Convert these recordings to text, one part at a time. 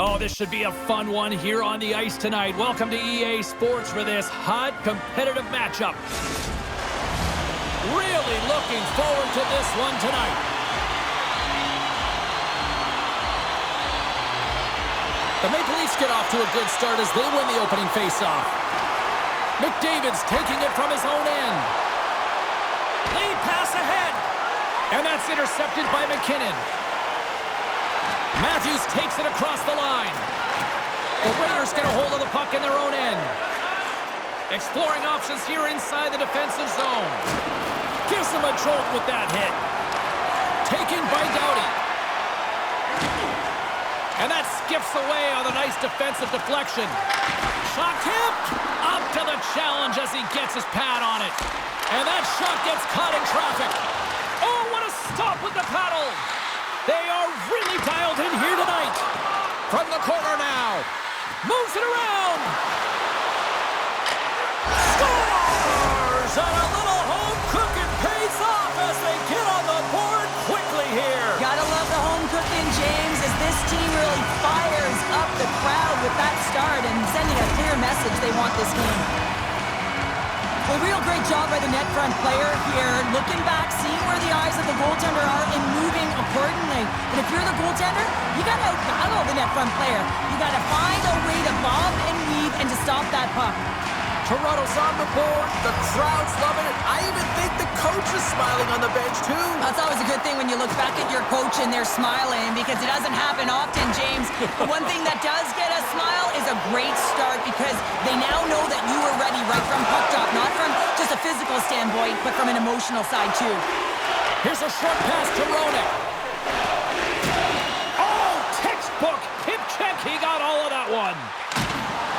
Oh, this should be a fun one here on the ice tonight. Welcome to EA Sports for this hot, competitive matchup. Really looking forward to this one tonight. The Maple Leafs get off to a good start as they win the opening faceoff. McDavid's taking it from his own end. Lead pass ahead. And that's intercepted by McKinnon. Matthews takes it across the line. The Raiders get a hold of the puck in their own end. Exploring options here inside the defensive zone. Gives them a jolt with that hit. Taken by Doughty. And that skips away on a nice defensive deflection. Shot tipped. Up to the challenge as he gets his pad on it. And that shot gets caught in traffic. Oh, what a stop with the paddle. They are really dialed in here tonight. From the corner now. Moves it around. Scores! And a little home cooking pays off as they get on the board quickly here. Gotta love the home cooking, James, as this team really fires up the crowd with that start and sending a clear message they want this game. A real great job by the net front player here, looking back, seeing where the eyes of the goaltender are and moving accordingly. But if you're the goaltender, you got to out-battle the net front player. You got to find a way to bob and weave and to stop that puck. Toronto's on the board. The crowd's loving it. I even think the coach is smiling on the bench, too. That's always a good thing when you look back at your coach and they're smiling, because it doesn't happen often, James. The one thing that does get a smile is a great start, because they now know that you were ready right from puck drop, not from just a physical standpoint, but from an emotional side, too. Here's a short pass to Roenick. Oh, textbook hip check. He got all of that one.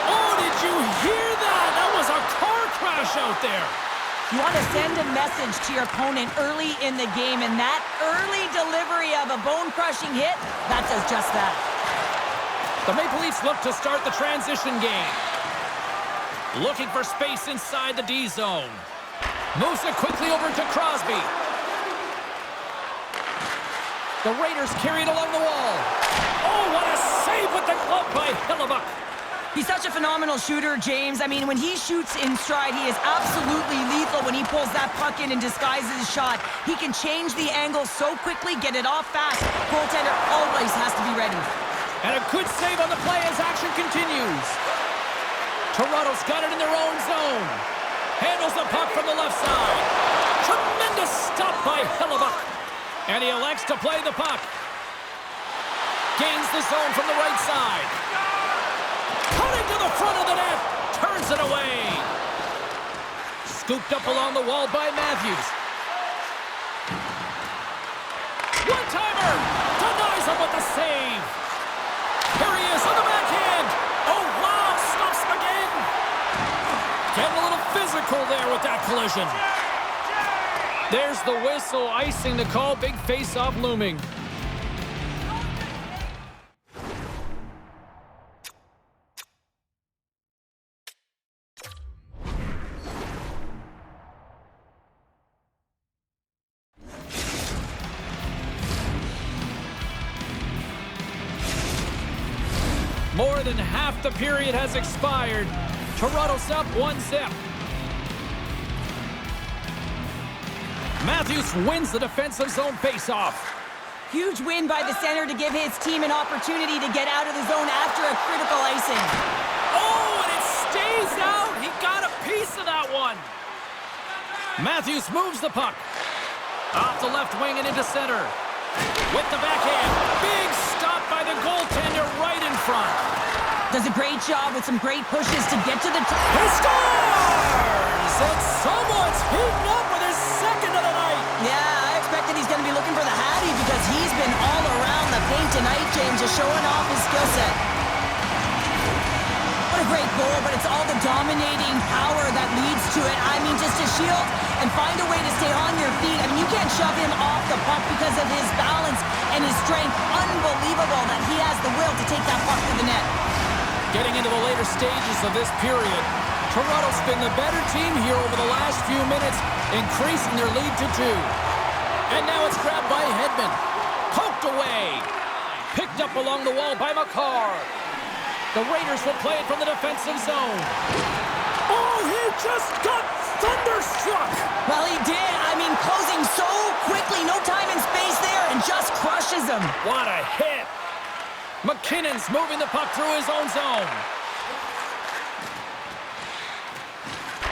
Oh, did you hear that? That was a car crash out there. You want to send a message to your opponent early in the game, and that early delivery of a bone-crushing hit, that does just that. The Maple Leafs look to start the transition game. Looking for space inside the D zone. Moves it quickly over to Crosby. The Raiders carry it along the wall. Oh, what a save with the glove by Hellebuyck. He's such a phenomenal shooter, James. I mean, when he shoots in stride, he is absolutely lethal when he pulls that puck in and disguises his shot. He can change the angle so quickly, get it off fast. Goaltender always has to be ready. And a good save on the play as action continues. Toronto's got it in their own zone. Handles the puck from the left side. Tremendous stop by Hellebuyck. And he elects to play the puck. Gains the zone from the right side. Cutting to the front of the net. Turns it away. Scooped up along the wall by Matthews. One-timer. Denies him with the save. Here he is on the backhand. Oh, wow. Stops him again. Getting a little physical there with that collision. There's the whistle. Icing the call. Big face-off looming. More than half the period has expired. Toronto's up 1-0. Matthews wins the defensive zone faceoff. Huge win by the center to give his team an opportunity to get out of the zone after a critical icing. Oh, and it stays out. He got a piece of that one. Matthews moves the puck. Off the left wing and into center. With the backhand. Big stop by the goaltender right in front. Does a great job with some great pushes to get to the top. He scores! And someone's heating up with his second of the night. Yeah, I expected he's going to be looking for the Hattie because he's been all around the paint tonight, James, just showing off his skill set. What a great goal, but it's all the dominating power that leads to it. I mean, just to shield and find a way to stay on your feet. I mean, you can't shove him off the puck because of his balance and his strength. Unbelievable that he has the will to take that puck to the net. Getting into the later stages of this period, Toronto's been the better team here over the last few minutes, increasing their lead to 2. And now it's grabbed by Hedman. Poked away. Picked up along the wall by McCarr. The Raiders will play it from the defensive zone. Oh, he just got thunderstruck. Well, he did. I mean, closing so quickly. No time and space there, and just crushes him. What a hit. McKinnon's moving the puck through his own zone.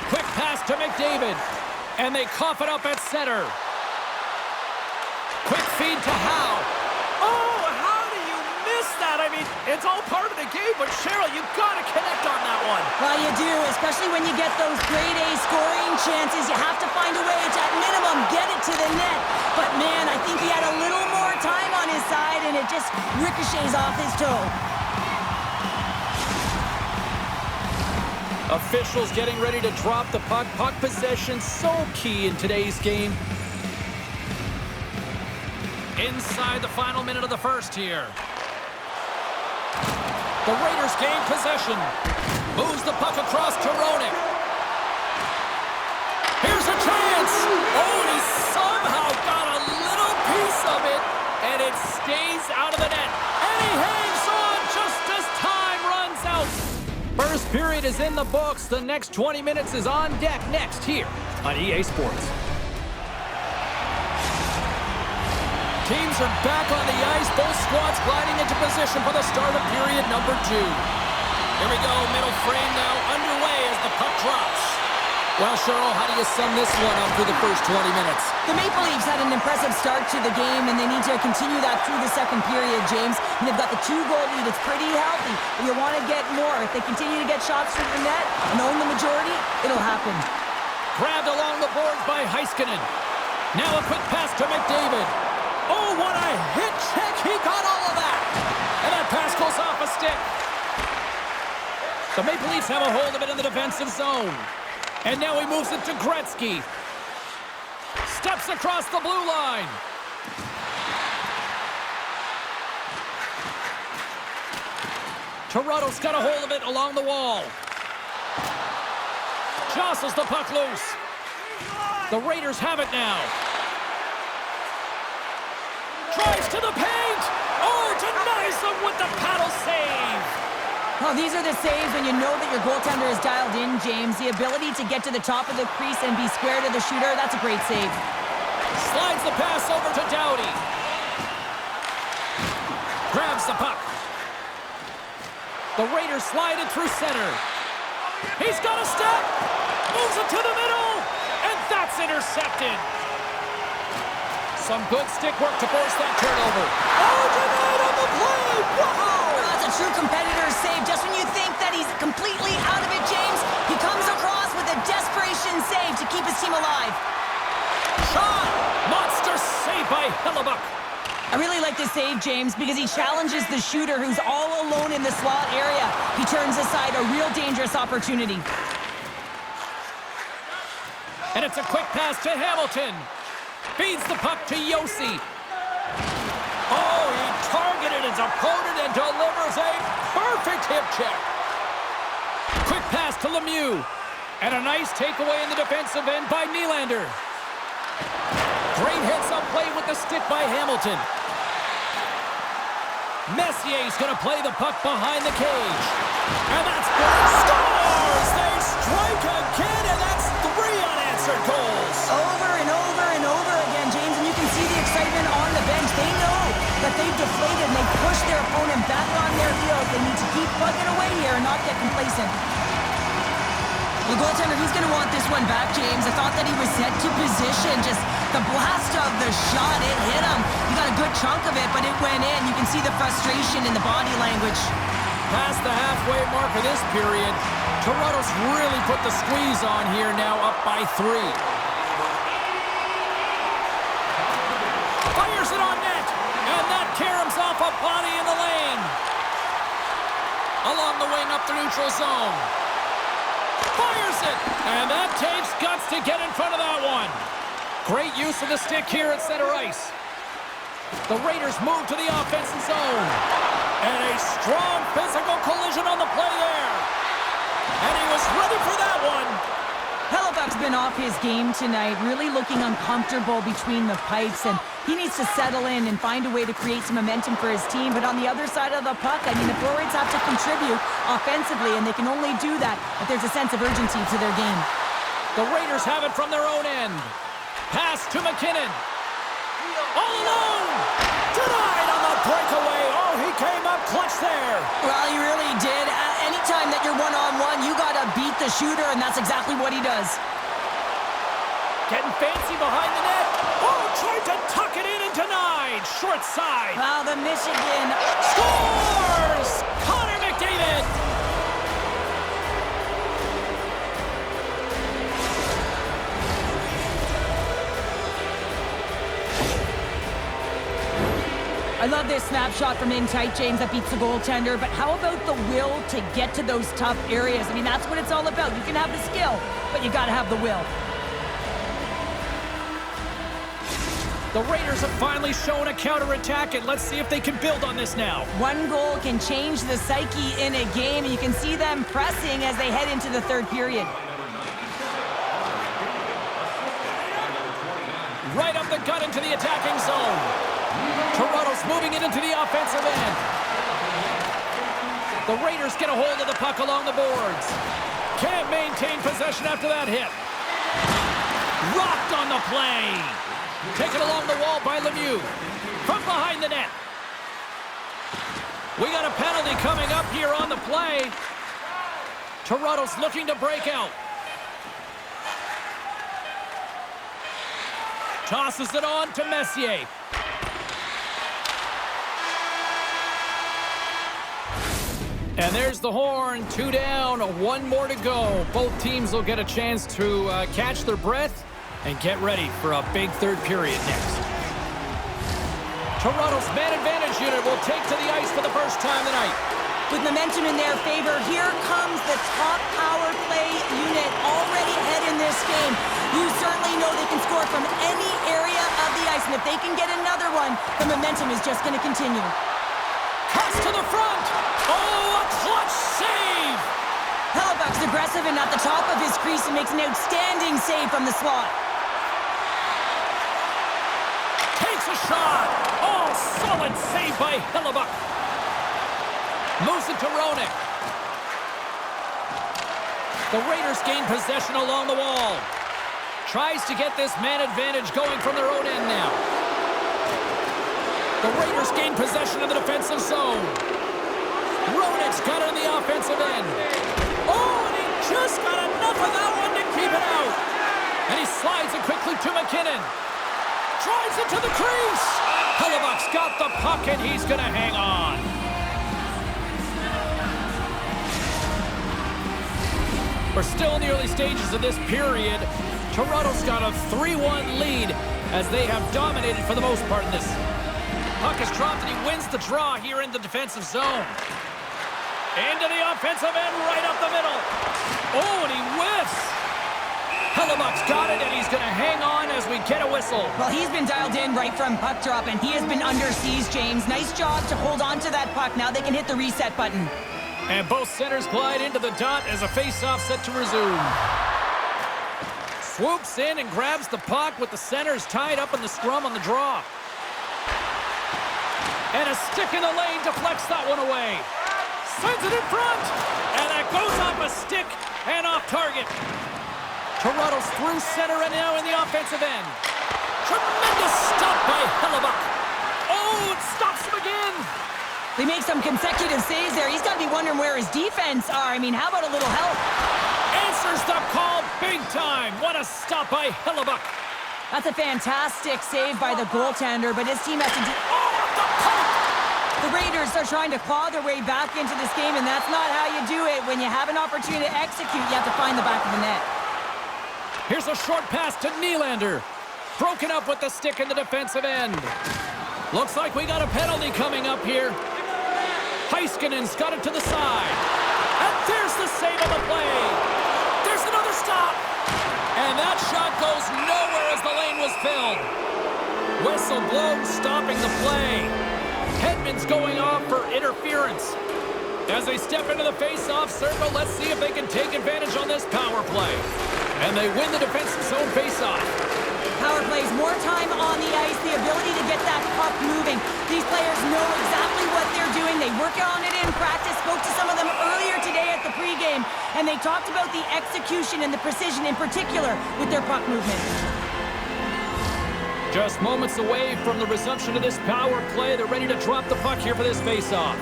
Quick pass to McDavid. And they cough it up at center. Quick feed to Howe. Oh, how do you miss that? I mean, it's all part of the game, but Cheryl, you've got to connect on that one. Well, you do, especially when you get those grade A scoring chances. You have to find a way to, at minimum, get it to the net. But, man, I think he had a little more time on his side, and it just ricochets off his toe. Officials getting ready to drop the puck. Puck possession so key in today's game. Inside the final minute of the first here. The Raiders gain possession. Moves the puck across to Roenick. Here's a chance. Oh, and he somehow got a little piece of it, and it stays out of the net. And he hangs on just as time runs out. First period is in the books. The next 20 minutes is on deck next here on EA Sports. Teams are back on the ice. Both squads gliding into position for the start of period number 2. Here we go. Middle frame now underway as the puck drops. Well, Cheryl, how do you sum this one up through the first 20 minutes? The Maple Leafs had an impressive start to the game, and they need to continue that through the second period, James. And they've got the 2-goal lead. It's pretty healthy. You want to get more. If they continue to get shots through the net and own the majority, it'll happen. Grabbed along the boards by Heiskanen. Now a quick pass to McDavid. Oh, what a hit check. He got all of that. And that pass goes off a stick. The Maple Leafs have a hold of it in the defensive zone. And now he moves it to Gretzky. Steps across the blue line. Toronto's got a hold of it along the wall. Jostles the puck loose. The Raiders have it now. Drives to the paint. Oh, denies them with the paddle save. Well, these are the saves when you know that your goaltender is dialed in, James. The ability to get to the top of the crease and be square to the shooter, that's a great save. Slides the pass over to Doughty. Grabs the puck. The Raiders slide it through center. He's got a step. Moves it to the middle. And that's intercepted. Some good stick work to force that turnover. Oh, denied on the play. Wow. That's a true competitor's save. Just when you think that he's completely out of it, James, he comes across with a desperation save to keep his team alive. Shot! Monster save by Hellebuck. I really like this save, James, because he challenges the shooter who's all alone in the slot area. He turns aside a real dangerous opportunity. And it's a quick pass to Hamilton. Feeds the puck to Yossi. Oh, he targeted his opponent and delivers a perfect hip check. Quick pass to Lemieux. And a nice takeaway in the defensive end by Nylander. Great heads-up play with the stick by Hamilton. Messier's going to play the puck behind the cage. And that's good. Scores! They strike again, and that's 3 unanswered goals. Over and over and over again, James, and you can see the excitement on the bench. They know that they've deflated and they push their opponent back on their heels. They need to keep plugging away here and not get complacent. The goaltender, he's going to want this one back, James. I thought that he was set to position. Just the blast of the shot, it hit him. He got a good chunk of it, but it went in. You can see the frustration in the body language. Past the halfway mark of this period, Toronto's really put the squeeze on here now, up by 3. Fires it on net, and that caroms off a body in the lane. Along the wing up the neutral zone. Fires it, and that takes guts to get in front of that one. Great use of the stick here at center ice. The Raiders move to the offensive zone. And a strong physical collision on the play there. And he was ready for that one. Hellebuck's been off his game tonight, really looking uncomfortable between the pipes, and he needs to settle in and find a way to create some momentum for his team. But on the other side of the puck, I mean, the forwards have to contribute offensively, and they can only do that if there's a sense of urgency to their game. The Raiders have it from their own end. Pass to McKinnon. All alone! Denied on the breakaway. Oh, he came up clutch there. Well, he really did. Anytime that you're one-on-one, you got to beat the shooter, and that's exactly what he does. Getting fancy behind the net. Oh, tried to tuck it in and denied. Short side. Wow, the Michigan Scores! Connor McDavid. I love this snapshot from in tight, James, that beats the goaltender, but how about the will to get to those tough areas? I mean, that's what it's all about. You can have the skill, but you got to have the will. The Raiders have finally shown a counterattack, and let's see if they can build on this now. One goal can change the psyche in a game, and you can see them pressing as they head into the third period. Right up the gut into the attacking zone. Toronto's moving it into the offensive end. The Raiders get a hold of the puck along the boards. Can't maintain possession after that hit. Rocked on the play. Taken along the wall by Lemieux. From behind the net. We got a penalty coming up here on the play. Toronto's looking to break out. Tosses it on to Messier. And there's the horn. 2 down, 1 more to go. Both teams will get a chance to catch their breath and get ready for a big third period next. Toronto's man advantage unit will take to the ice for the first time tonight. With momentum in their favor, here comes the top power play unit already ahead in this game. You certainly know they can score from any area of the ice, and if they can get another one, the momentum is just going to continue. Cuts to the front. Oh, a clutch save! Hellebuyck's aggressive and at the top of his crease and makes an outstanding save from the slot. Takes a shot. Oh, solid save by Hellebuyck. Moves it to Roenick. The Raiders gain possession along the wall. Tries to get this man advantage going from their own end now. The Raiders gain possession of the defensive zone. Roenick's got it on the offensive end. Oh, and he just got enough of that one to keep it out. And he slides it quickly to McKinnon. Drives it to the crease. Hellebuyck's got the puck, and he's going to hang on. We're still in the early stages of this period. Toronto's got a 3-1 lead as they have dominated for the most part in this. Puck is dropped, and he wins the draw here in the defensive zone. Into the offensive end, right up the middle. Oh, and he whiffs. Hellebuyck's got it, and he's going to hang on as we get a whistle. Well, he's been dialed in right from puck drop, and he has been under siege, James. Nice job to hold on to that puck. Now they can hit the reset button. And both centers glide into the dot as a face-off set to resume. Swoops in and grabs the puck with the centers tied up in the scrum on the draw. And a stick in the lane deflects that one away. Sends it in front. And that goes off a stick and off target. Toronto's through center and now in the offensive end. Tremendous stop by Hellebuyck. Oh, it stops him again. They make some consecutive saves there. He's got to be wondering where his defense are. I mean, how about a little help? Answers the call big time. What a stop by Hellebuyck. That's a fantastic save by the goaltender, but his team has to do... Oh, the puck! The Raiders are trying to claw their way back into this game, and that's not how you do it. When you have an opportunity to execute, you have to find the back of the net. Here's a short pass to Nylander. Broken up with the stick in the defensive end. Looks like we got a penalty coming up here. Heiskanen's got it to the side. And there's the save on the play. There's another stop. And that shot goes nowhere as the lane was filled. Whistle blown, stopping the play. Hedman's going off for interference. As they step into the face-off circle, let's see if they can take advantage on this power play. And they win the defensive zone faceoff. Power plays, more time on the ice, the ability to get that puck moving. These players know exactly what they're doing. They work on it in practice. Spoke to some of them earlier today at the pregame, and they talked about the execution and the precision in particular with their puck movement. Just moments away from the resumption of this power play. They're ready to drop the puck here for this faceoff.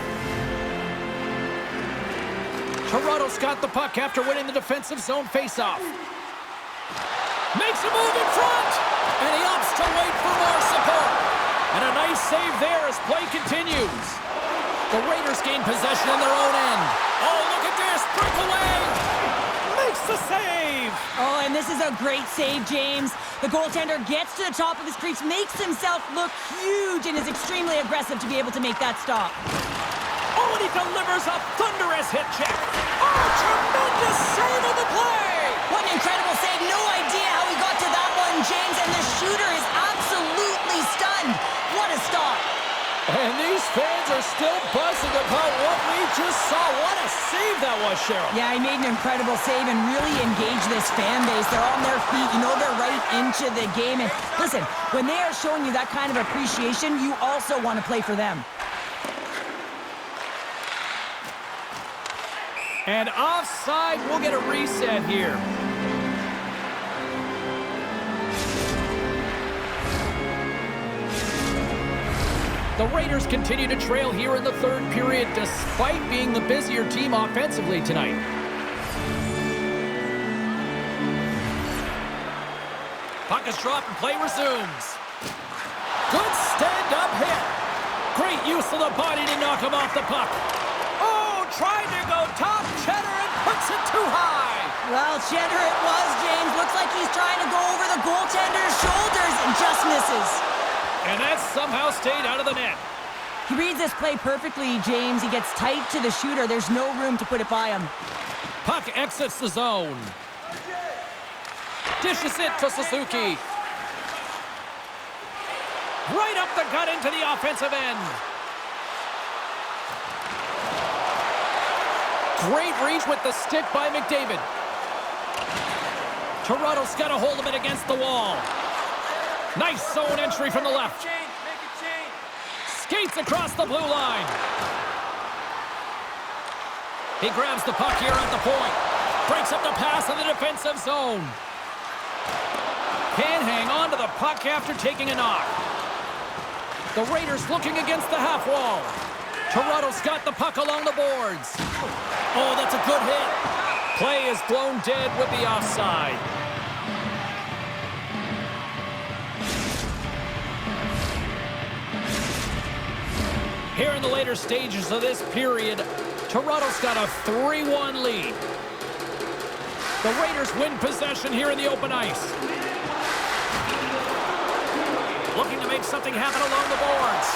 Toronto's got the puck after winning the defensive zone faceoff. Makes a move in front, and he opts to wait for more support. And a nice save there as play continues. The Raiders gain possession in their own end. Oh, look at this, breakaway! Makes the save! Oh, and this is a great save, James. The goaltender gets to the top of his crease, makes himself look huge, and is extremely aggressive to be able to make that stop. Oh, and he delivers a thunderous hit check. Oh, tremendous save of the play! What an incredible save. No idea how he got to that one, James, and the shooter is absolutely stunned. What a stop. And these fans are still buzzing about what we just saw. What a save that was, Cheryl. Yeah, he made an incredible save and really engaged this fan base. They're on their feet. You know they're right into the game. And listen, when they are showing you that kind of appreciation, you also want to play for them. And offside, we'll get a reset here. The Raiders continue to trail here in the third period despite being the busier team offensively tonight. Puck is dropped and play resumes. Good stand-up hit. Great use of the body to knock him off the puck. Trying to go top, Cheddar, and puts it too high. Well, Cheddar it was, James. Looks like he's trying to go over the goaltender's shoulders and just misses. And that somehow stayed out of the net. He reads this play perfectly, James. He gets tight to the shooter. There's no room to put it by him. Puck exits the zone. Dishes it to Suzuki. Right up the gut into the offensive end. Great reach with the stick by McDavid. Toronto's got a hold of it against the wall. Nice zone entry from the left. Skates across the blue line. He grabs the puck here at the point. Breaks up the pass in the defensive zone. Can't hang on to the puck after taking a knock. The Raiders looking against the half wall. Toronto's got the puck along the boards. Oh, that's a good hit. Play is blown dead with the offside. Here in the later stages of this period, Toronto's got a 3-1 lead. The Raiders win possession here in the open ice. Looking to make something happen along the boards.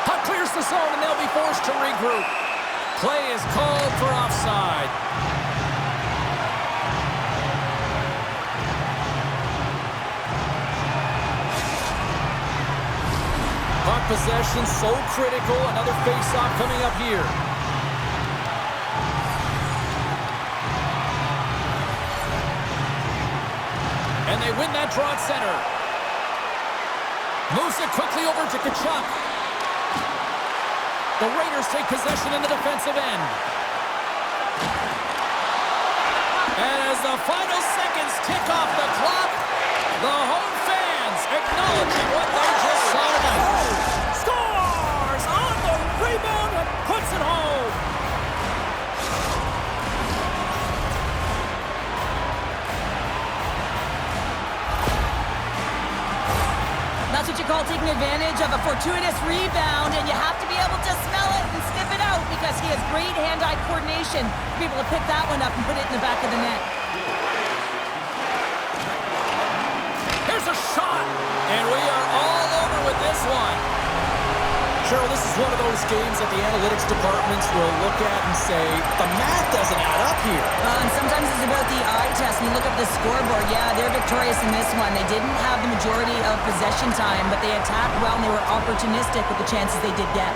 Puck clears the zone and they'll be forced to regroup. Play is called for offside. Puck possession so critical. Another face-off coming up here. And they win that draw at center. Moves it quickly over to Kachuk. The Raiders take possession in the defensive end. And as the final seconds tick off the clock, the home fans acknowledging what they just saw tonight. Scores on the rebound and puts it home. That's what you call taking advantage of a fortuitous rebound, and you have to be able to smell it and sniff it out because he has great hand-eye coordination to be able to pick that one up and put it in the back of the net. Here's a shot, and we are all over with this one. Cheryl, this is one of those games that the analytics departments will look at and say, the math doesn't add up here. And sometimes it's about the eye test. When you look up the scoreboard, yeah, they're victorious in this one. They didn't have the majority of possession time, but they attacked well and they were opportunistic with the chances they did get.